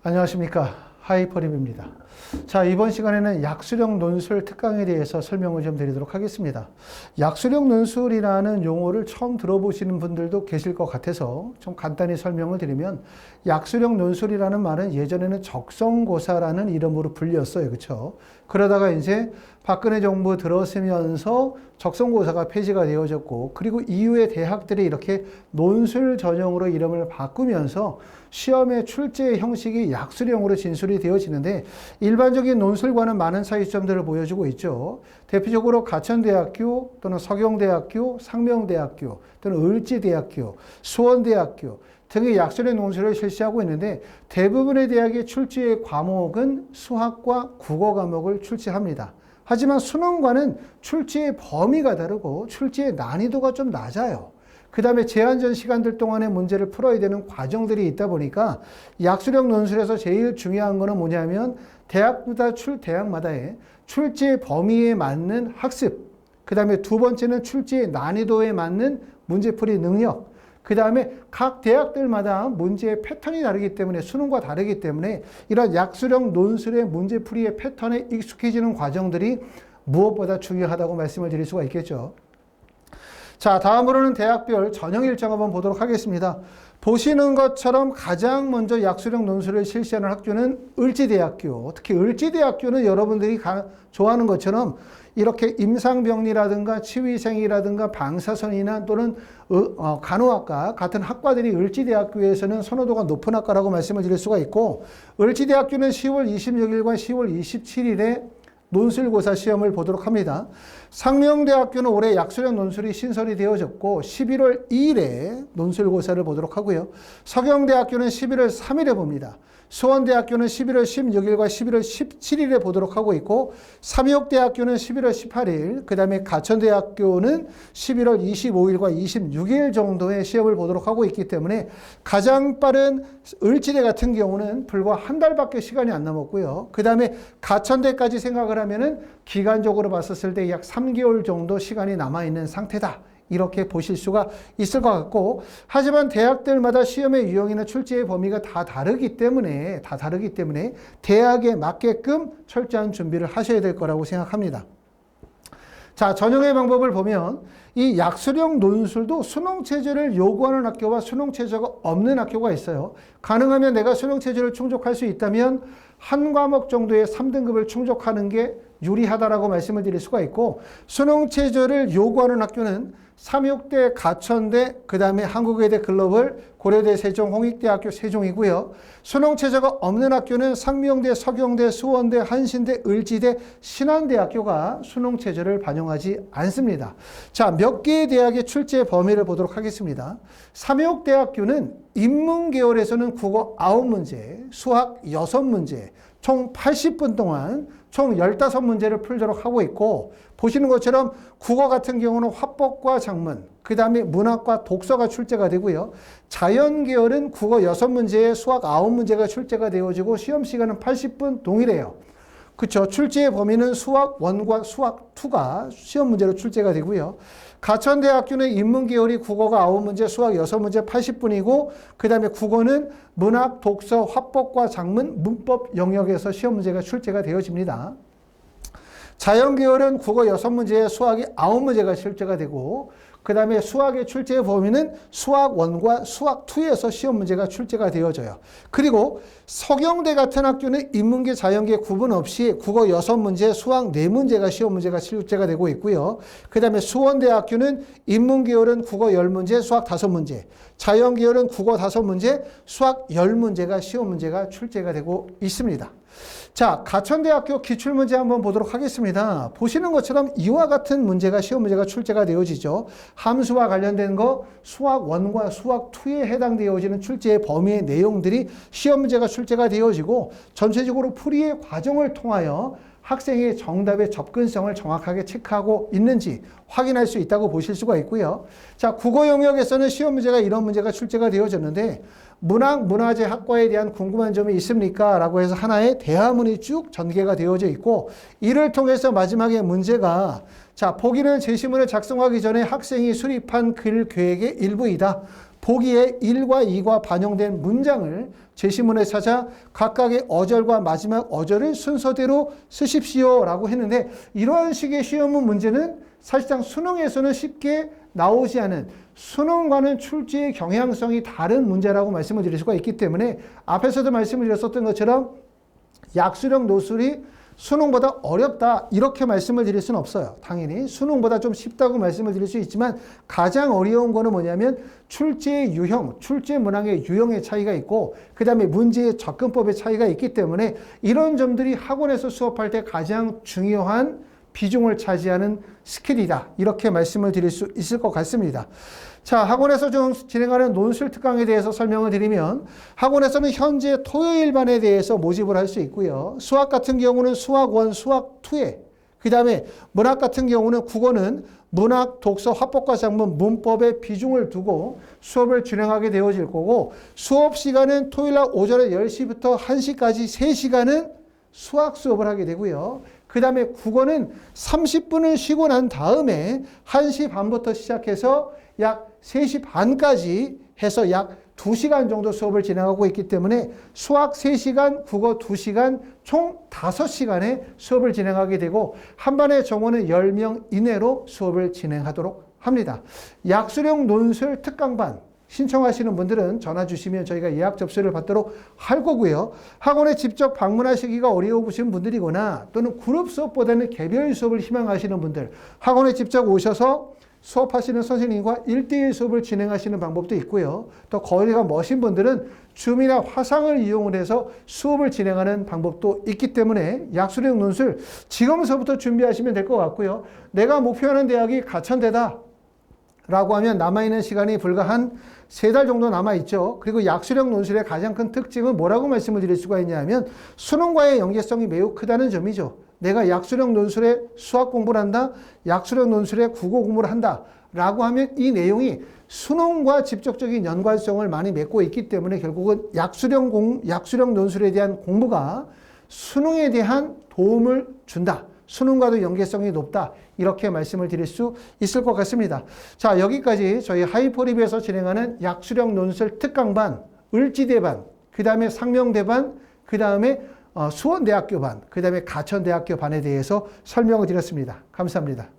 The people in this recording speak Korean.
안녕하십니까. 하이퍼립입니다. 자, 이번 시간에는 약수령 논술 특강에 대해서 설명을 좀 드리도록 하겠습니다. 약수령 논술이라는 용어를 처음 들어보시는 분들도 계실 것 같아서 좀 간단히 설명을 드리면, 약수령 논술이라는 말은 예전에는 적성고사라는 이름으로 불렸어요. 그렇죠? 그러다가 이제 박근혜 정부 들어서면서 적성고사가 폐지가 되어졌고, 그리고 이후에 대학들이 이렇게 논술 전형으로 이름을 바꾸면서 시험의 출제 형식이 약수령으로 진술이 되어지는데, 일반적인 논술과는 많은 차이점들을 보여주고 있죠. 대표적으로 가천대학교 또는 서경대학교, 상명대학교 또는 을지대학교, 수원대학교 등의 약수령 논술을 실시하고 있는데, 대부분의 대학의 출제 과목은 수학과 국어 과목을 출제합니다. 하지만 수능과는 출제의 범위가 다르고 출제의 난이도가 좀 낮아요. 그 다음에 제한전 시간들 동안에 문제를 풀어야 되는 과정들이 있다 보니까, 약수령 논술에서 제일 중요한 거는 뭐냐면 대학마다의 출제 범위에 맞는 학습, 그 다음에 두 번째는 출제의 난이도에 맞는 문제풀이 능력, 그 다음에 각 대학들마다 문제의 패턴이 다르기 때문에, 수능과 다르기 때문에 이런 약수령 논술의 문제풀이의 패턴에 익숙해지는 과정들이 무엇보다 중요하다고 말씀을 드릴 수가 있겠죠. 자, 다음으로는 대학별 전형 일정 한번 보도록 하겠습니다. 보시는 것처럼 가장 먼저 약수령 논술을 실시하는 학교는 을지대학교. 특히 을지대학교는 여러분들이 좋아하는 것처럼 이렇게 임상병리라든가 치위생이라든가 방사선이나 또는 간호학과 같은 학과들이 을지대학교에서는 선호도가 높은 학과라고 말씀을 드릴 수가 있고, 을지대학교는 10월 26일과 10월 27일에 논술고사 시험을 보도록 합니다. 상명대학교는 올해 약수령 논술이 신설이 되어졌고 11월 2일에 논술고사를 보도록 하고요. 서경대학교는 11월 3일에 봅니다. 수원대학교는 11월 16일과 11월 17일에 보도록 하고 있고, 삼육대학교는 11월 18일, 그 다음에 가천대학교는 11월 25일과 26일 정도의 시험을 보도록 하고 있기 때문에, 가장 빠른 을지대 같은 경우는 불과 한 달밖에 시간이 안 남았고요. 그 다음에 가천대까지 생각을 하면은 기간적으로 봤었을 때 약 3개월 정도 시간이 남아있는 상태다, 이렇게 보실 수가 있을 것 같고, 하지만 대학들마다 시험의 유형이나 출제의 범위가 다 다르기 때문에 대학에 맞게끔 철저한 준비를 하셔야 될 거라고 생각합니다. 자, 전형의 방법을 보면 이 약수령 논술도 수능체제를 요구하는 학교와 수능체제가 없는 학교가 있어요. 가능하면 내가 수능체제를 충족할 수 있다면 한 과목 정도의 3등급을 충족하는 게 유리하다라고 말씀을 드릴 수가 있고, 수능체제를 요구하는 학교는 삼육대, 가천대, 그 다음에 한국외대 글로벌, 고려대 세종, 홍익대학교 세종이고요. 수능체제가 없는 학교는 상명대, 서경대, 수원대, 한신대, 을지대, 신한대학교가 수능체제를 반영하지 않습니다. 자, 몇 개의 대학의 출제 범위를 보도록 하겠습니다. 삼육대학교는 인문계열에서는 국어 9문제, 수학 6문제, 총 80분 동안 총 15문제를 풀도록 하고 있고, 보시는 것처럼 국어 같은 경우는 화법과 작문, 그 다음에 문학과 독서가 출제가 되고요. 자연계열은 국어 6문제에 수학 9문제가 출제가 되어지고 시험 시간은 80분 동일해요. 그렇죠. 출제의 범위는 수학 1과 수학 2가 시험 문제로 출제가 되고요. 가천대학교는 인문계열이 국어가 9문제, 수학 6문제 80분이고, 그 다음에 국어는 문학, 독서, 화법과 작문, 문법 영역에서 시험 문제가 출제가 되어집니다. 자연계열은 국어 6문제에 수학이 9문제가 출제가 되고, 그 다음에 수학의 출제의 범위는 수학 1과 수학 2에서 시험 문제가 출제가 되어져요. 그리고 서경대 같은 학교는 인문계, 자연계 구분 없이 국어 6문제, 수학 4문제가 시험 문제가 출제가 되고 있고요. 그 다음에 수원대학교는 인문계열은 국어 10문제, 수학 5문제, 자연계열은 국어 5문제, 수학 10문제가 시험 문제가 출제가 되고 있습니다. 자, 가천대학교 기출문제 한번 보도록 하겠습니다. 보시는 것처럼 이와 같은 문제가 시험 문제가 출제가 되어지죠. 함수와 관련된 거 수학 1과 수학 2에 해당되어지는 출제의 범위의 내용들이 시험 문제가 출제가 되어지고, 전체적으로 풀이의 과정을 통하여 학생의 정답의 접근성을 정확하게 체크하고 있는지 확인할 수 있다고 보실 수가 있고요. 자, 국어 영역에서는 시험 문제가 이런 문제가 출제가 되어졌는데, 문학, 문화재 학과에 대한 궁금한 점이 있습니까? 라고 해서 하나의 대화문이 쭉 전개가 되어져 있고, 이를 통해서 마지막에 문제가, 자, 보기는 제시문을 작성하기 전에 학생이 수립한 글 계획의 일부이다. 보기에 1과 2가 반영된 문장을 제시문에 찾아 각각의 어절과 마지막 어절을 순서대로 쓰십시오 라고 했는데, 이러한 식의 시험문 문제는 사실상 수능에서는 쉽게 나오지 않은, 수능과는 출제의 경향성이 다른 문제라고 말씀을 드릴 수가 있기 때문에 앞에서도 말씀을 드렸었던 것처럼 약수령 노술이 수능보다 어렵다 이렇게 말씀을 드릴 수는 없어요. 당연히 수능보다 좀 쉽다고 말씀을 드릴 수 있지만 가장 어려운 거는 뭐냐면 출제의 유형, 출제 문항의 유형의 차이가 있고 그 다음에 문제의 접근법의 차이가 있기 때문에 이런 점들이 학원에서 수업할 때 가장 중요한 비중을 차지하는 스킬이다 이렇게 말씀을 드릴 수 있을 것 같습니다. 자, 학원에서 좀 진행하는 논술 특강에 대해서 설명을 드리면, 학원에서는 현재 토요일반에 대해서 모집을 할 수 있고요. 수학 같은 경우는 수학 1, 수학 2에, 그 다음에 문학 같은 경우는 국어는 문학, 독서, 화법과 작문, 문법에 비중을 두고 수업을 진행하게 되어질 거고, 수업 시간은 토요일날 오전에 10시부터 1시까지 3시간은 수학 수업을 하게 되고요. 그 다음에 국어는 30분을 쉬고 난 다음에 1시 반부터 시작해서 약 3시 반까지 해서 약 2시간 정도 수업을 진행하고 있기 때문에 수학 3시간, 국어 2시간, 총 5시간의 수업을 진행하게 되고 한 반의 정원은 10명 이내로 수업을 진행하도록 합니다. 약수령 논술 특강반 신청하시는 분들은 전화 주시면 저희가 예약 접수를 받도록 할 거고요. 학원에 직접 방문하시기가 어려우신 분들이거나 또는 그룹 수업보다는 개별 수업을 희망하시는 분들, 학원에 직접 오셔서 수업하시는 선생님과 1대1 수업을 진행하시는 방법도 있고요. 또 거리가 머신 분들은 줌이나 화상을 이용을 해서 수업을 진행하는 방법도 있기 때문에 약수령 논술 지금서부터 준비하시면 될 것 같고요. 내가 목표하는 대학이 가천대다 라고 하면 남아있는 시간이 불과 한 3달 정도 남아있죠. 그리고 약수령 논술의 가장 큰 특징은 뭐라고 말씀을 드릴 수가 있냐면 수능과의 연계성이 매우 크다는 점이죠. 내가 약수령 논술에 수학 공부를 한다, 약수령 논술에 국어 공부를 한다 라고 하면 이 내용이 수능과 직접적인 연관성을 많이 맺고 있기 때문에 결국은 약수령 논술에 대한 공부가 수능에 대한 도움을 준다. 수능과도 연계성이 높다. 이렇게 말씀을 드릴 수 있을 것 같습니다. 자, 여기까지 저희 하이퍼리뷰에서 진행하는 약수령 논술 특강반, 을지대반, 그 다음에 상명대반, 그 다음에 수원대학교반, 그 다음에 가천대학교반에 대해서 설명을 드렸습니다. 감사합니다.